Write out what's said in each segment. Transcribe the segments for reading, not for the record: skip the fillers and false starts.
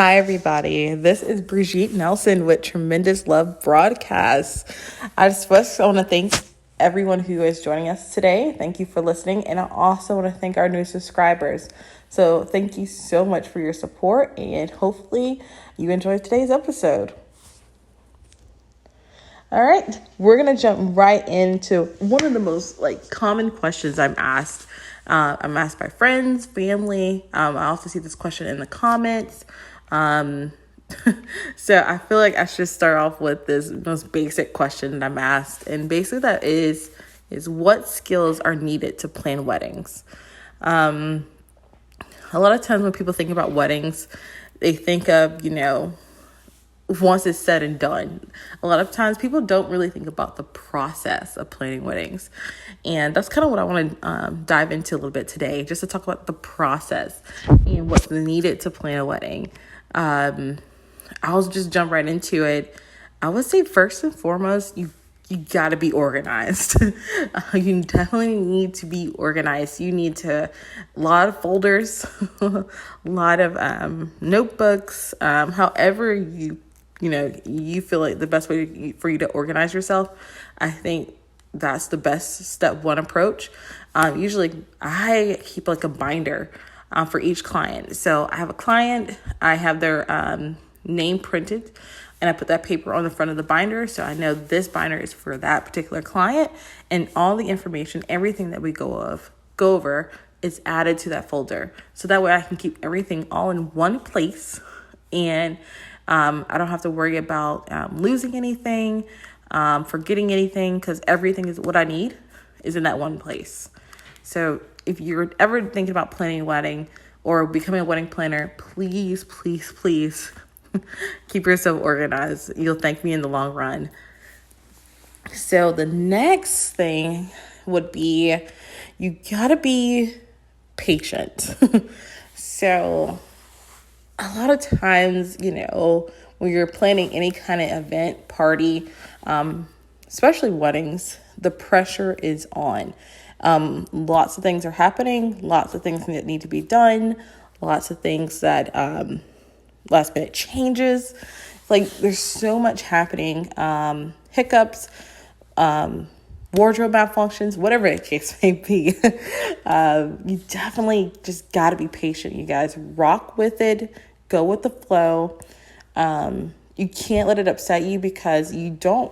Hi, everybody. This is Brigitte Nelson with Tremendous Love Broadcast. I just first want to thank everyone who is joining us today. Thank you for listening. And I also want to thank our new subscribers. So thank you so much for your support, and hopefully you enjoyed today's episode. All right, we're going to jump right into one of the most common questions I'm asked. I'm asked by friends, family. I also see this question in the comments. So I feel like I should start off with this most basic question that I'm asked. And basically that is what skills are needed to plan weddings? A lot of times when people think about weddings, they think of, once it's said and done. A lot of times people don't really think about the process of planning weddings. And that's kind of what I want to dive into a little bit today, just to talk about the process and what's needed to plan a wedding. I'll just jump right into it. I would say first and foremost, you got to be organized. You definitely need to be organized. You need a lot of folders, a lot of notebooks, however you feel like the best way for you to organize yourself. I think that's the best step one approach. Usually I keep a binder for each client. So I have a client, I have their name printed, and I put that paper on the front of the binder. So I know this binder is for that particular client, and all the information, everything that we go over is added to that folder. So that way I can keep everything all in one place, and I don't have to worry about losing anything, forgetting anything, because everything is what I need is in that one place. So if you're ever thinking about planning a wedding or becoming a wedding planner, please, please, please keep yourself organized. You'll thank me in the long run. So the next thing would be you gotta be patient. So a lot of times, when you're planning any kind of event, party, especially weddings, the pressure is on. Lots of things are happening, lots of things that need to be done, lots of things that last minute changes. There's so much happening, hiccups, wardrobe malfunctions, whatever the case may be. You definitely just got to be patient, you guys. Rock with it. Go with the flow. You can't let it upset you, because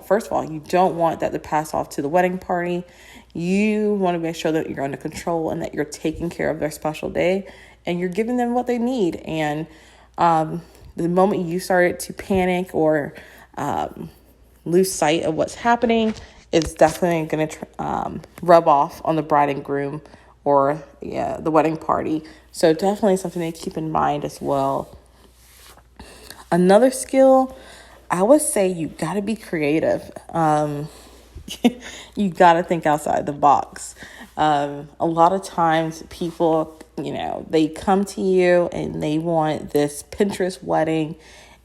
first of all, you don't want that to pass off to the wedding party. You want to make sure that you're under control and that you're taking care of their special day and you're giving them what they need. And the moment you start to panic or lose sight of what's happening, it's definitely going to rub off on the bride and groom or the wedding party. So definitely something to keep in mind as well. Another skill, I would say you got to be creative. You got to think outside the box. A lot of times people, they come to you and they want this Pinterest wedding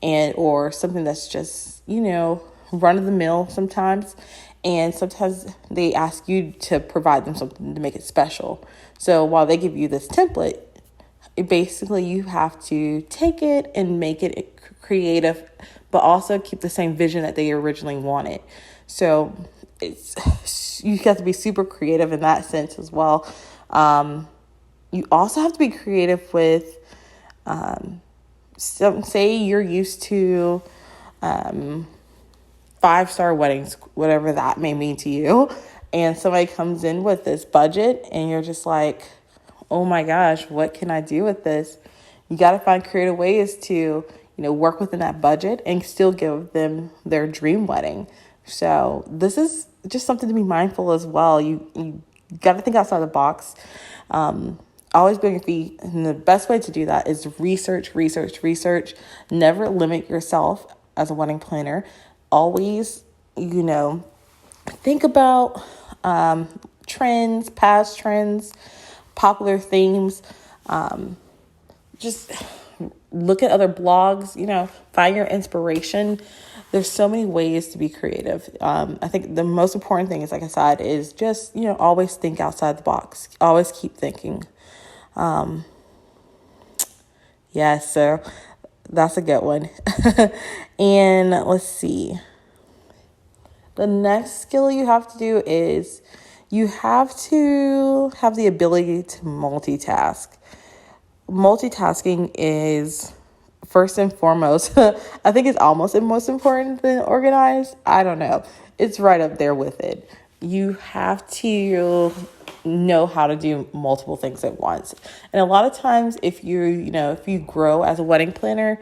or something that's just, run of the mill sometimes. And sometimes they ask you to provide them something to make it special. So while they give you this template, basically you have to take it and make it creative, but also keep the same vision that they originally wanted. So you have to be super creative in that sense as well. You also have to be creative with, say you're used to 5-star weddings, whatever that may mean to you, and somebody comes in with this budget and you're just like, oh my gosh, what can I do with this? You got to find creative ways to, work within that budget and still give them their dream wedding. So this is just something to be mindful as well. You got to think outside the box. Always be on your feet. And the best way to do that is research. Never limit yourself as a wedding planner. Always, think about trends, past trends, popular themes. Just look at other blogs, find your inspiration. There's so many ways to be creative. I think the most important thing is, like I said, is just, always think outside the box. Always keep thinking. So that's a good one. And let's see. The next skill you have to do is you have to have the ability to multitask. Multitasking is first and foremost, I think it's almost most important than organized. I don't know. It's right up there with it. You have to know how to do multiple things at once. And a lot of times if if you grow as a wedding planner,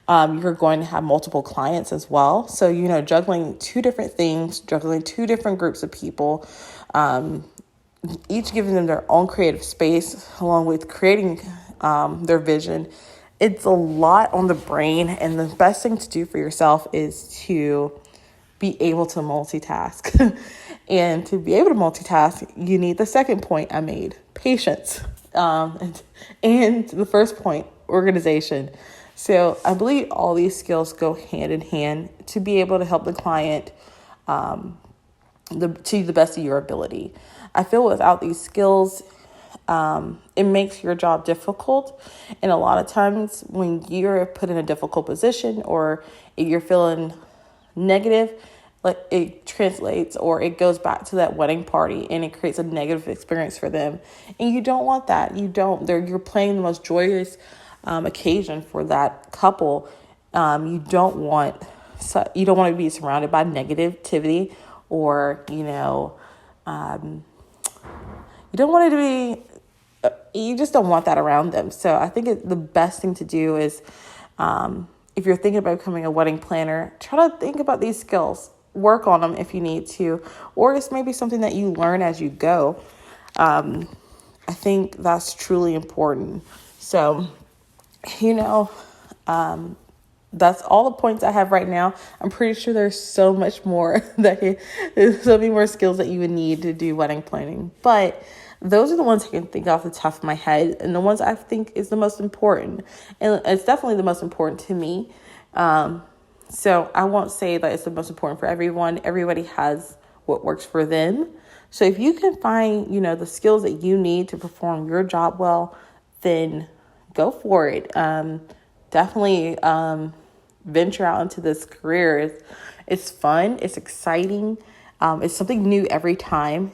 you're going to have multiple clients as well. So, juggling two different things, juggling two different groups of people, each giving them their own creative space along with creating their vision. It's a lot on the brain, and the best thing to do for yourself is to be able to multitask. And to be able to multitask, you need the second point I made, patience. And the first point, organization. So I believe all these skills go hand in hand to be able to help the client to the best of your ability. I feel without these skills, it makes your job difficult. And a lot of times when you're put in a difficult position or you're feeling negative, like it translates or it goes back to that wedding party and it creates a negative experience for them. And you don't want that. You're playing the most joyous occasion for that couple. You don't want to be surrounded by negativity or, you don't want it to be, you just don't want that around them. So I think the best thing to do is, if you're thinking about becoming a wedding planner, try to think about these skills, work on them if you need to, or it's maybe something that you learn as you go. I think that's truly important. So, that's all the points I have right now. I'm pretty sure there's so much more there's so many more skills that you would need to do wedding planning. But those are the ones I can think off the top of my head and the ones I think is the most important. And it's definitely the most important to me. So I won't say that it's the most important for everyone. Everybody has what works for them. So if you can find, the skills that you need to perform your job well, then go for it. Definitely venture out into this career. It's fun. It's exciting. It's something new every time.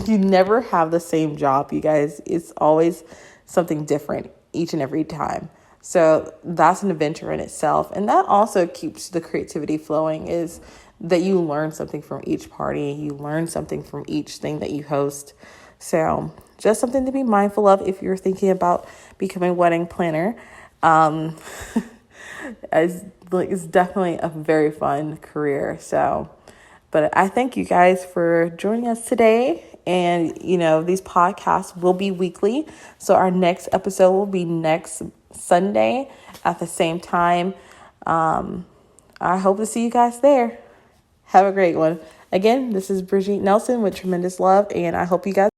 You never have the same job, you guys. It's always something different each and every time. So that's an adventure in itself. And that also keeps the creativity flowing, is that you learn something from each party. You learn something from each thing that you host. So just something to be mindful of if you're thinking about becoming a wedding planner. It's definitely a very fun career. So, but I thank you guys for joining us today. And, these podcasts will be weekly. So our next episode will be next Sunday at the same time. I hope to see you guys there. Have a great one. Again, this is Brigitte Nelson with Tremendous Love, and I hope you guys